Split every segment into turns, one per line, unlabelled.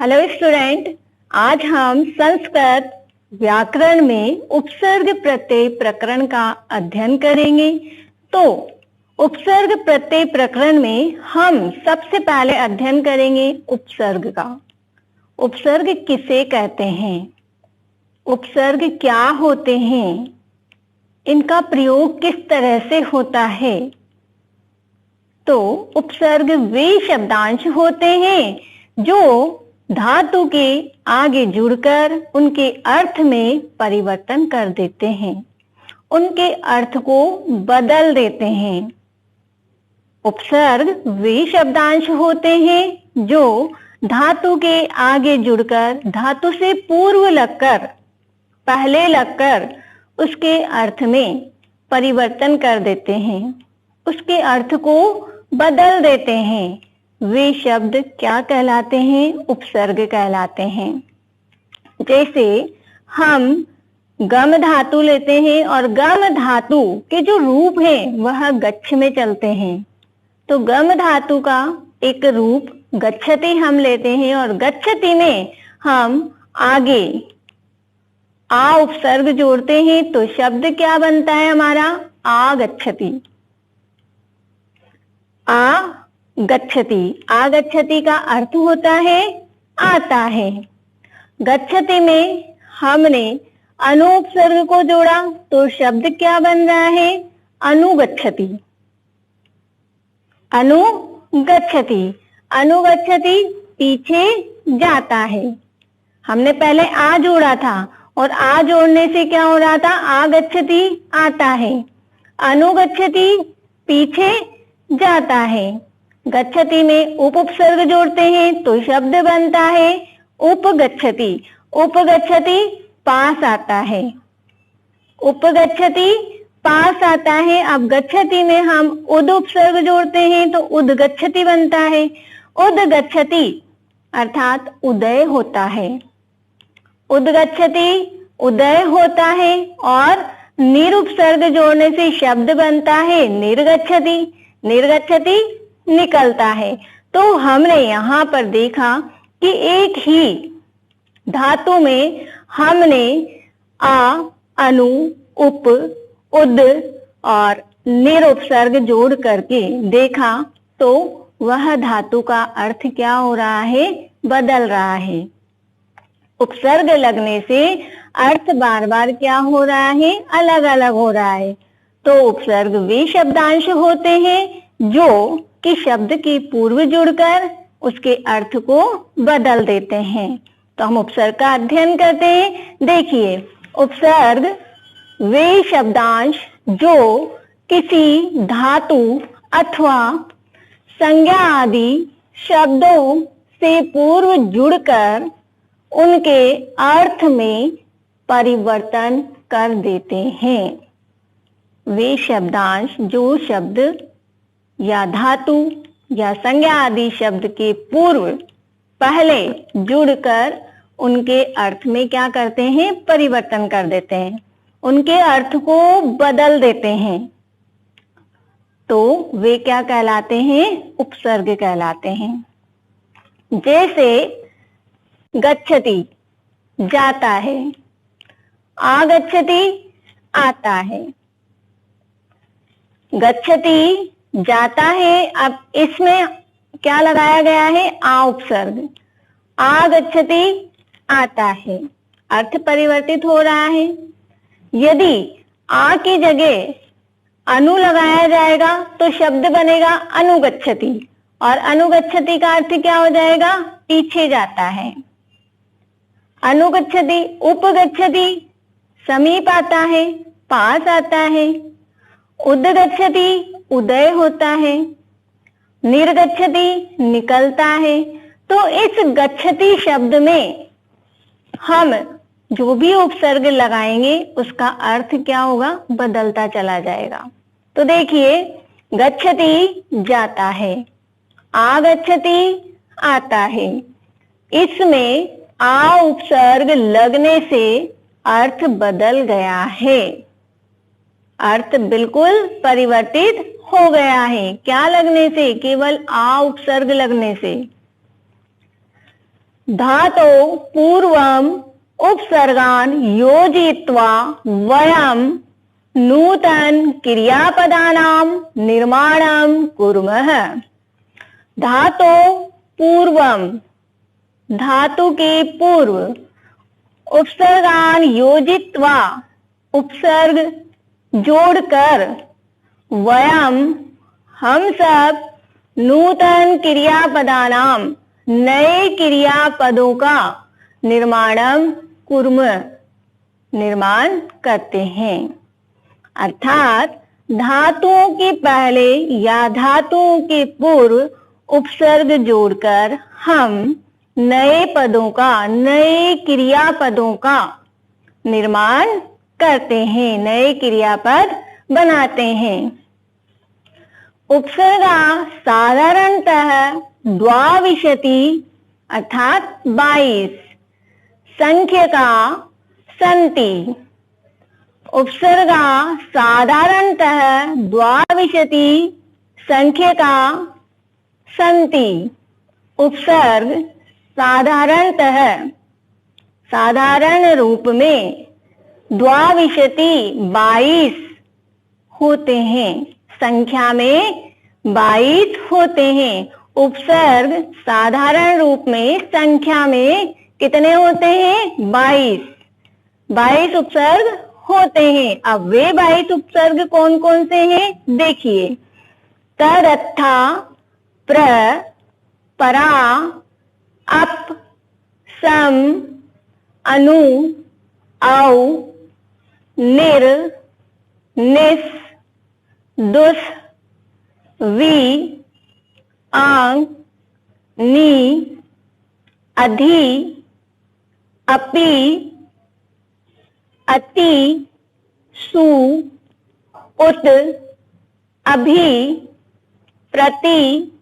Hello student, आज हम संस्कृत व्याकरण में उपसर्ग प्रत्यय प्रकरण का अध्ययन करेंगे। तो उपसर्ग प्रत्यय प्रकरण में हम सबसे पहले अध्ययन करेंगे उपसर्ग का। उपसर्ग किसे कहते हैं, उपसर्ग क्या होते हैं, इनका प्रयोग किस तरह से होता है। तो उपसर्ग वे शब्दांश होते हैं जो धातु के आगे जुड़कर उनके अर्थ में परिवर्तन कर देते हैं, उनके अर्थ को बदल देते हैं। उपसर्ग वे शब्दांश होते हैं जो धातु के आगे जुड़कर धातु से पूर्व लगकर, पहले लगकर उसके अर्थ में परिवर्तन कर देते हैं, उसके अर्थ को बदल देते हैं। वे शब्द क्या कहलाते हैं, उपसर्ग कहलाते हैं। जैसे हम गम धातु लेते हैं और गम धातु के जो रूप है वह गच्छ में चलते हैं। तो गम धातु का एक रूप गच्छति हम लेते हैं और गच्छति में हम आगे आ उपसर्ग जोड़ते हैं तो शब्द क्या बनता है हमारा, आगच्छति। आगच्छति का अर्थ होता है आता है। गच्छति में हमने अनुपसर्ग को जोड़ा तो शब्द क्या बन रहा है, अनुगच्छति। अनुगच्छति, अनुगच्छति पीछे जाता है। हमने पहले आ जोड़ा था और आ जोड़ने से क्या हो रहा था, आगच्छति आता है, अनुगच्छति पीछे जाता है। गच्छति में उपसर्ग जोड़ते हैं तो शब्द बनता है उपगच्छति। उपगच्छति पास आता है, उपगच्छति पास आता है। अब गच्छति में हम उद उपसर्ग जोड़ते हैं तो उदगच्छति बनता है। उदगच्छति अर्थात उदय होता है, उदगच्छति उदय होता है। और निरुपसर्ग जोड़ने से शब्द बनता है निर्गच्छति। निर्गच्छति निकलता है। तो हमने यहाँ पर देखा कि एक ही धातु में हमने आ, अनु, उप, उद और निरुपसर्ग जोड़ करके देखा तो वह धातु का अर्थ क्या हो रहा है, बदल रहा है। उपसर्ग लगने से अर्थ बार बार क्या हो रहा है, अलग अलग हो रहा है। तो उपसर्ग वे शब्दांश होते हैं जो कि शब्द के पूर्व जुड़कर उसके अर्थ को बदल देते हैं। तो हम उपसर्ग का अध्ययन करते हैं। देखिए, उपसर्ग वे शब्दांश जो किसी धातु अथवा संज्ञा आदि शब्दों से पूर्व जुड़कर उनके अर्थ में परिवर्तन कर देते हैं। वे शब्दांश जो शब्द या धातु या संज्ञा आदि शब्द के पूर्व पहले जुड़कर उनके अर्थ में क्या करते हैं, परिवर्तन कर देते हैं, उनके अर्थ को बदल देते हैं। तो वे क्या कहलाते हैं, उपसर्ग कहलाते हैं। जैसे गच्छति जाता है, आगच्छति आता है। गच्छति जाता है, अब इसमें क्या लगाया गया है, आ उपसर्ग। आगच्छति आता है, अर्थ परिवर्तित हो रहा है। यदि आ की जगह अनु लगाया जाएगा तो शब्द बनेगा अनुगच्छति और अनुगच्छति का अर्थ क्या हो जाएगा, पीछे जाता है। अनुगच्छति उपगच्छति समीप आता है, पास आता है। उदगच्छति उदय होता है। निर्गच्छति निकलता है। तो इस गच्छति शब्द में हम जो भी उपसर्ग लगाएंगे उसका अर्थ क्या होगा, बदलता चला जाएगा। तो देखिए, गच्छति जाता है, आगच्छति आता है। इसमें आ उपसर्ग लगने से अर्थ बदल गया है, अर्थ बिल्कुल परिवर्तित हो गया है। क्या लगने से, केवल आ उपसर्ग लगने से। धातो पूर्वम उपसर्गान योजयित्वा वयम नूतन क्रियापदानां निर्माणं कुर्मः। धातो पूर्वम, धातु के पूर्व, उपसर्गान योजित्वा, उपसर्ग जोड़कर, वयम हम सब, नूतन क्रियापदानाम नए क्रियापदों का निर्माणम कुर्म निर्माण करते हैं। अर्थात धातुओं के पहले या धातुओं के पूर्व उपसर्ग जोड़कर हम नए पदों का, नए क्रियापदों का निर्माण करते हैं, नए क्रियापद बनाते हैं। उपसर्गा साधारणतः द्वाविंशति अर्थात 22 संख्या का सन्ति। उपसर्गा साधारणतः द्वाविंशति संख्या का सन्ति। उपसर्ग साधारणतः, साधारण रूप में द्वाविंशति 22 होते हैं, संख्या में 22 होते हैं। उपसर्ग साधारण रूप में संख्या में कितने होते हैं? 22 उपसर्ग होते हैं। अब वे 22 उपसर्ग कौन कौन से हैं देखिए। तदर्था, प्र, परा, अप, सम, अनु, औ, निर, निस, दुस, वि, आंग, नी, अधि, अपि, अति, सु, उत, अभि, प्रति,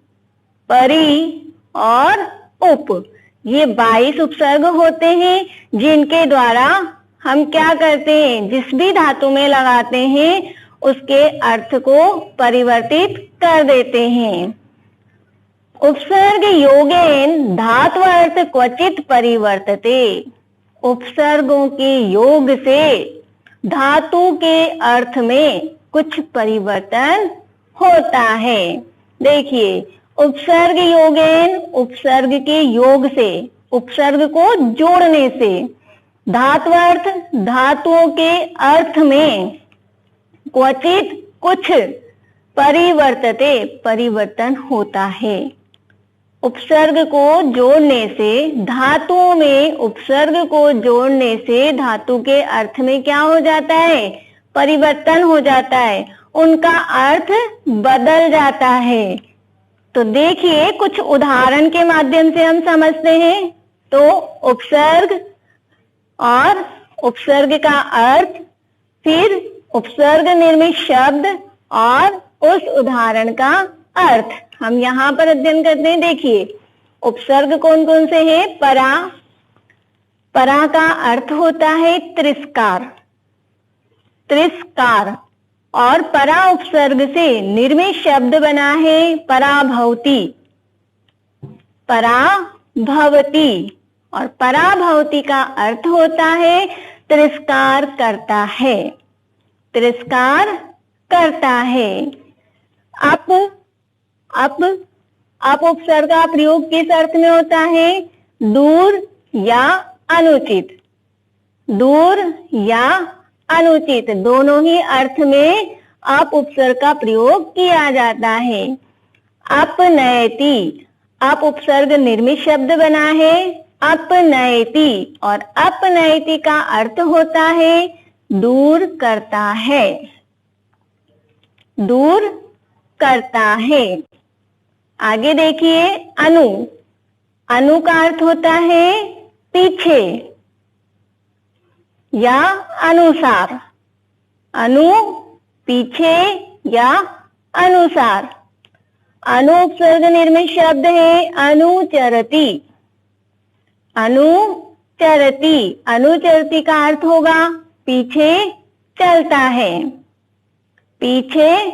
परि और उप। ये 22 उपसर्ग होते हैं जिनके द्वारा हम क्या करते हैं, जिस भी धातु में लगाते हैं उसके अर्थ को परिवर्तित कर देते हैं। उपसर्ग योगेन धातु अर्थ क्वचित परिवर्तते। उपसर्गों के योग से धातु के अर्थ में कुछ परिवर्तन होता है। देखिए, उपसर्ग योगेन, उपसर्ग के योग से, उपसर्ग को जोड़ने से, धातु अर्थ, धातुओं के अर्थ में क्वचित कुछ परिवर्तते, परिवर्तन होता है। उपसर्ग को जोड़ने से, धातुओं में उपसर्ग को जोड़ने से धातु के अर्थ में क्या हो जाता है? परिवर्तन हो जाता है, उनका अर्थ बदल जाता है। तो देखिए, कुछ उदाहरण के माध्यम से हम समझते हैं। तो उपसर्ग और उपसर्ग का अर्थ, फिर उपसर्ग निर्मित शब्द और उस उदाहरण का अर्थ हम यहाँ पर अध्ययन करते हैं। देखिए, उपसर्ग कौन कौन से हैं? परा, परा का अर्थ होता है तिरस्कार, तिरस्कार। और परा उपसर्ग से निर्मित शब्द बना है पराभवती, पराभवती। और पराभवती का अर्थ होता है तिरस्कार करता है, तिरस्कार करता है। अप उपसर्ग का प्रयोग किस अर्थ में होता है? दूर या अनुचित, दूर या अनुचित, दोनों ही अर्थ में अप उपसर्ग का प्रयोग किया जाता है। अपनयति, अप उपसर्ग निर्मित शब्द बना है अपनयति, और अपनयति का अर्थ होता है दूर करता है, दूर करता है। आगे देखिए, अनु, अनु का अर्थ होता है पीछे या अनुसार, अनु पीछे या अनुसार। अनु उपसर्ग निर्मित शब्द है अनुचरति, अनुचरति। अनुचरति का अर्थ होगा पीछे चलता है, पीछे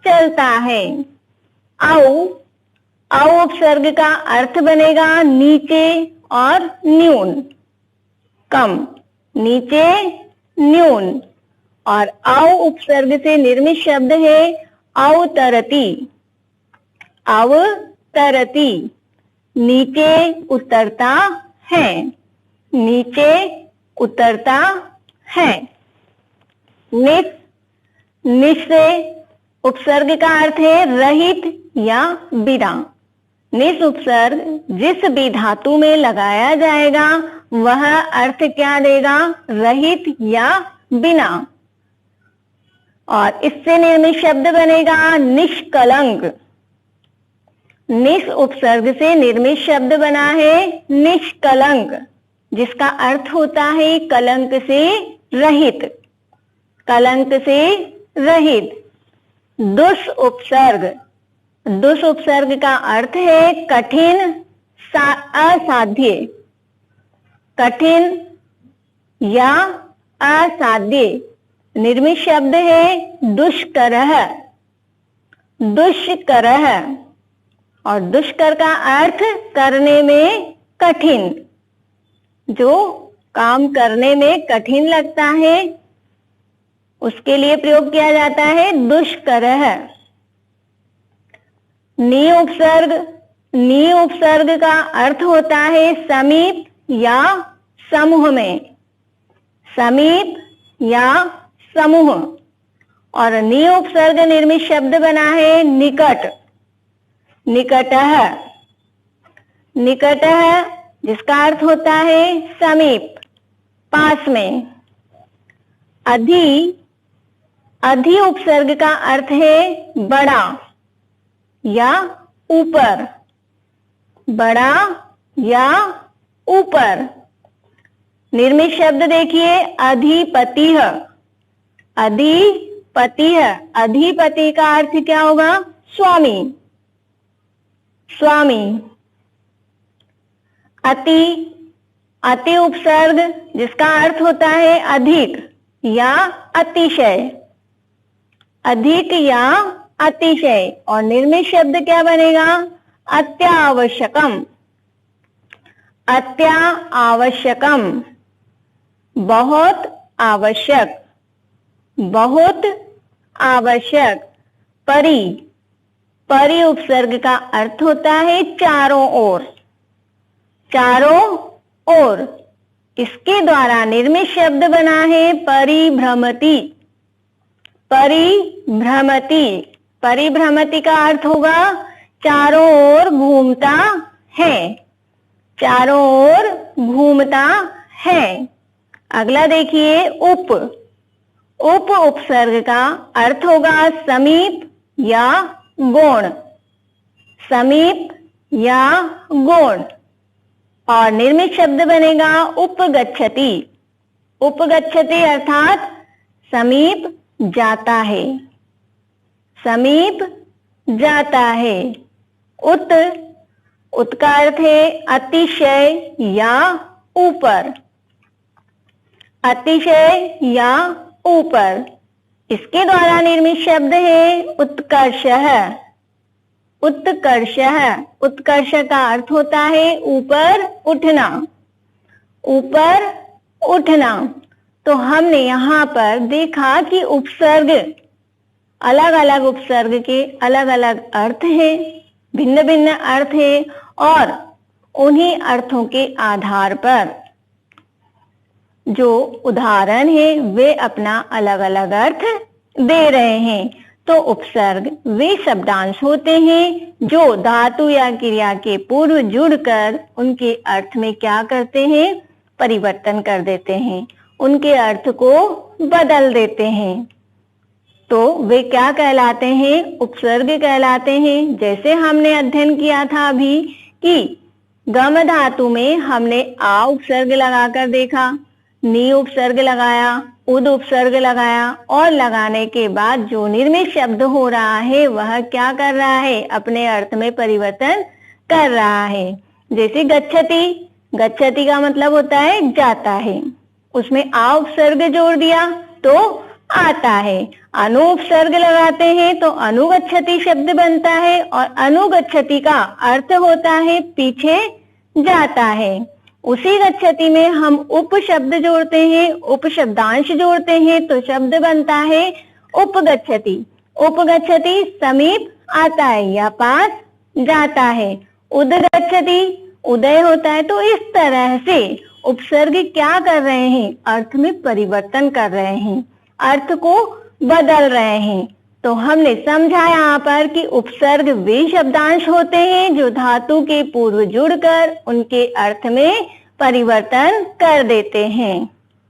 चलता है। औ उपसर्ग का अर्थ बनेगा नीचे और न्यून, कम, नीचे, न्यून। और औ उपसर्ग से निर्मित शब्द है अवतरती, अवतरती, नीचे उतरता है, नीचे उतरता है। निस, निस से उपसर्ग का अर्थ है रहित या बिना। निस उपसर्ग जिस भी धातु में लगाया जाएगा वह अर्थ क्या देगा? रहित या बिना। और इससे निर्मित शब्द बनेगा निष्कलंक। निस उपसर्ग से निर्मित शब्द बना है निष्कलंक, जिसका अर्थ होता है कलंक से रहित, कलंक से रहित। दुष उपसर्ग, दुष उपसर्ग का अर्थ है कठिन, असाध्य, कठिन या असाध्य। निर्मित शब्द है दुष्करः, दुष्करः। और दुष्कर का अर्थ करने में कठिन, जो काम करने में कठिन लगता है उसके लिए प्रयोग किया जाता है दुष्करः। नी उपसर्ग, नी उपसर्ग का अर्थ होता है समीप या समूह में, समीप या समूह। और नी उपसर्ग निर्मित शब्द बना है निकट, निकटः, निकटः, जिसका अर्थ होता है समीप, पास में। अधि, अधि उपसर्ग का अर्थ है बड़ा या ऊपर, बड़ा या ऊपर। निर्मित शब्द देखिए अधिपतिः, अधिपतिः, अधिपति का अर्थ क्या होगा? स्वामी, स्वामी। अति, अति उपसर्ग जिसका अर्थ होता है अधिक या अतिशय, अधिक या अतिशय। और निर्मित शब्द क्या बनेगा? अत्यावश्यकम, अत्यावश्यकम, बहुत आवश्यक, बहुत आवश्यक। परि, परि उपसर्ग का अर्थ होता है चारों ओर, चारों ओर। इसके द्वारा निर्मित शब्द बना है परिभ्रमति, परिभ्रमति। परिभ्रमति का अर्थ होगा चारों ओर घूमता है, चारों ओर घूमता है। अगला देखिए उप, उप उपसर्ग का अर्थ होगा समीप या गौण, समीप या गौण। और निर्मित शब्द बनेगा उपगच्छति, उपगच्छति अर्थात समीप जाता है, समीप जाता है। उत, उत का अर्थ है अतिशय या ऊपर, अतिशय या ऊपर। इसके द्वारा निर्मित शब्द है उत्कर्षः, उत्कर्षः। उत्कर्ष का अर्थ होता है ऊपर उठना, ऊपर उठना। तो हमने यहाँ पर देखा कि उपसर्ग, अलग अलग उपसर्ग के अलग अलग अर्थ हैं, भिन्न भिन्न अर्थ हैं। और उन्हीं अर्थों के आधार पर जो उदाहरण है वे अपना अलग अलग अर्थ दे रहे हैं। तो उपसर्ग वे शब्दांश होते हैं जो धातु या क्रिया के पूर्व जुड़कर उनके अर्थ में क्या करते हैं? परिवर्तन कर देते हैं, उनके अर्थ को बदल देते हैं। तो वे क्या कहलाते हैं? उपसर्ग कहलाते हैं। जैसे हमने अध्ययन किया था अभी कि गम धातु में हमने आ उपसर्ग लगाकर देखा, नी उपसर्ग लगाया, उद उपसर्ग लगाया, और लगाने के बाद जो निर्मित शब्द हो रहा है वह क्या कर रहा है? अपने अर्थ में परिवर्तन कर रहा है। जैसे गच्छति, गच्छति का मतलब होता है जाता है, उसमें आ उपसर्ग जोड़ दिया तो आता है। अनु उपसर्ग लगाते हैं तो अनुगच्छति शब्द बनता है, और अनुगच्छति का अर्थ होता है पीछे जाता है। उसी गच्छति में हम उपशब्द जोड़ते हैं, उपशब्दांश जोड़ते हैं तो शब्द बनता है उपगच्छति। उपगच्छति समीप आता है या पास जाता है। उदगच्छति उदय होता है। तो इस तरह से उपसर्ग क्या कर रहे हैं, अर्थ में परिवर्तन कर रहे हैं, अर्थ को बदल रहे हैं। तो हमने समझा यहाँ पर कि उपसर्ग वे शब्दांश होते हैं जो धातु के पूर्व जुड़कर उनके अर्थ में परिवर्तन कर देते हैं।